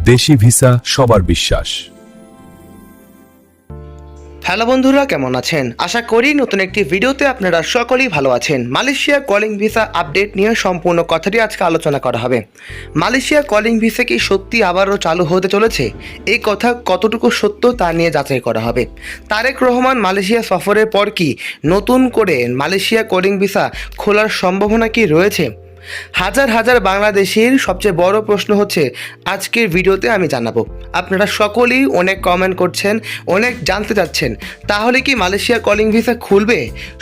দেশি ভিসা সবার বিশ্বাস। হ্যালো বন্ধুরা, কেমন আছেন? আশা করি নতুন একটি ভিডিওতে আপনারা সকলেই ভালো আছেন। মালয়েশিয়া কলিং ভিসা আপডেট নিয়ে সম্পূর্ণ কথাটি আজকে আলোচনা করা হবে। মালয়েশিয়া কলিং ভিসা কি সত্যি আবারও চালু হতে চলেছে? এই কথা কতটুকু সত্য তা নিয়ে যাচাই করা হবে। তারেক রহমান মালয়েশিয়া সফরের পর কি নতুন করে মালয়েশিয়া কলিং ভিসা খোলার সম্ভাবনা কি রয়েছে? হাজার হাজার বাংলাদেশির সবচেয়ে বড় প্রশ্ন হচ্ছে আজকের ভিডিওতে আমি জানাবো। আপনারা সকলেই অনেক কমেন্ট করছেন, অনেক জানতে চাচ্ছেন তাহলে কি মালয়েশিয়া কলিং ভিসা খুলবে?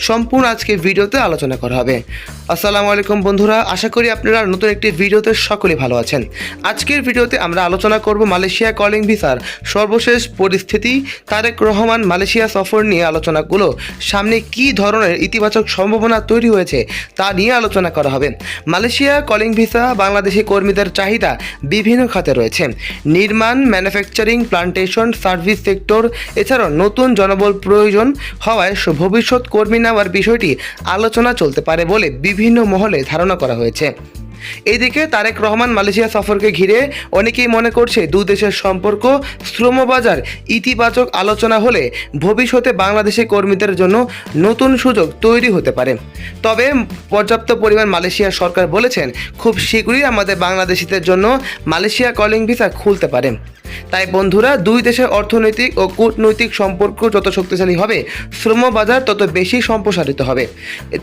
সম্পূর্ণ আজকের ভিডিওতে আলোচনা করা হবে। আসসালামু আলাইকুম বন্ধুরা, আশা করি আপনারা নতুন একটি ভিডিওতে সকলেই ভালো আছেন। আজকের ভিডিওতে আমরা আলোচনা করব মালয়েশিয়া কলিং ভিসার সর্বশেষ পরিস্থিতি, তারেক রহমান মালয়েশিয়া সফর নিয়ে আলোচনাগুলো, সামনে কী ধরনের ইতিবাচক সম্ভাবনা তৈরি হয়েছে তা নিয়ে আলোচনা করা হবে। মালয়েশিয়া কলিং ভিসা বাংলাদেশি কর্মীদের চাহিদা বিভিন্ন খাতে রয়েছে। নির্মাণ, ম্যানুফ্যাকচারিং, প্লান্টেশন, সার্ভিস সেক্টর, এছাড়াও নতুন জনবল প্রয়োজন হওয়ায় ভবিষ্যৎ কর্মী নেওয়ার বিষয়টি আলোচনা চলতে পারে বলে বিভিন্ন মহলে ধারণা করা হয়েছে। এদিকে তারেক রহমান মালয়েশিয়া সফরকে ঘিরে অনেকেই মনে করছে দু দেশের সম্পর্ক, শ্রমবাজার ইতিবাচক আলোচনা হলে ভবিষ্যতে বাংলাদেশি কর্মীদের জন্য নতুন সুযোগ তৈরি হতে পারে। তবে পর্যাপ্ত পরিমাণ মালয়েশিয়া সরকার বলেছেন খুব শীঘ্রই আমাদের বাংলাদেশিদের জন্য মালয়েশিয়া কলিং ভিসা খুলতে পারে। তাই বন্ধুরা, দুই দেশের অর্থনৈতিক ও কূটনৈতিক সম্পর্ক যত শক্তিশালী হবে, শ্রমবাজার তত বেশি সম্প্রসারিত হবে।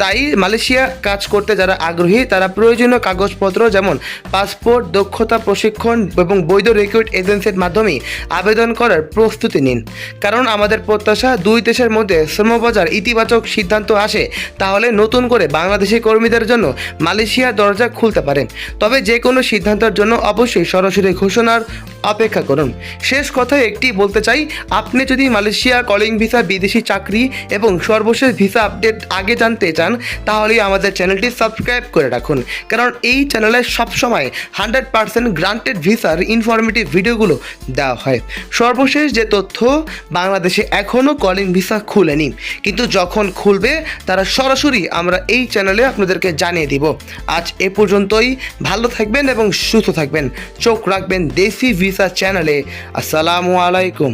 তাই মালয়েশিয়া কাজ করতে যারা আগ্রহী তারা প্রয়োজনীয় কাগজপত্র যেমন পাসপোর্ট, দক্ষতা প্রশিক্ষণ এবং বৈধ রিক্রুট এজেন্সির মাধ্যমে আবেদন করার প্রস্তুতি নিন। কারণ আমাদের প্রত্যাশা দুই দেশের মধ্যে শ্রমবাজার ইতিবাচক সিদ্ধান্ত আসে, তাহলে নতুন করে বাংলাদেশি কর্মীদের জন্য মালয়েশিয়ার দরজা খুলতে পারে। তবে যে কোনো সিদ্ধান্তের জন্য অবশ্যই সরাসরি ঘোষণার অপেক্ষা করুন। শেষ কথা একটি বলতে চাই, আপনি যদি মালয়েশিয়া কলিং ভিসা, বিদেশি চাকরি এবং সর্বশেষ ভিসা আপডেট আগে জানতে চান তাহলে আমাদের চ্যানেলটি সাবস্ক্রাইব করে রাখুন। কারণ এই চ্যানেলে সবসময় 100% গ্রান্টেড ভিসার ইনফরমেটিভ ভিডিওগুলো দেওয়া হয়। সর্বশেষ যে তথ্য, বাংলাদেশে এখনও কলিং ভিসা খুলেনি, কিন্তু যখন খুলবে তারা সরাসরি আমরা এই চ্যানেলে আপনাদেরকে জানিয়ে দিব। আজ এ পর্যন্তই। ভালো থাকবেন এবং সুস্থ থাকবেন। চোখ রাখবেন দেশি ভিসা চ্যানেলে। আসসালামু আলাইকুম।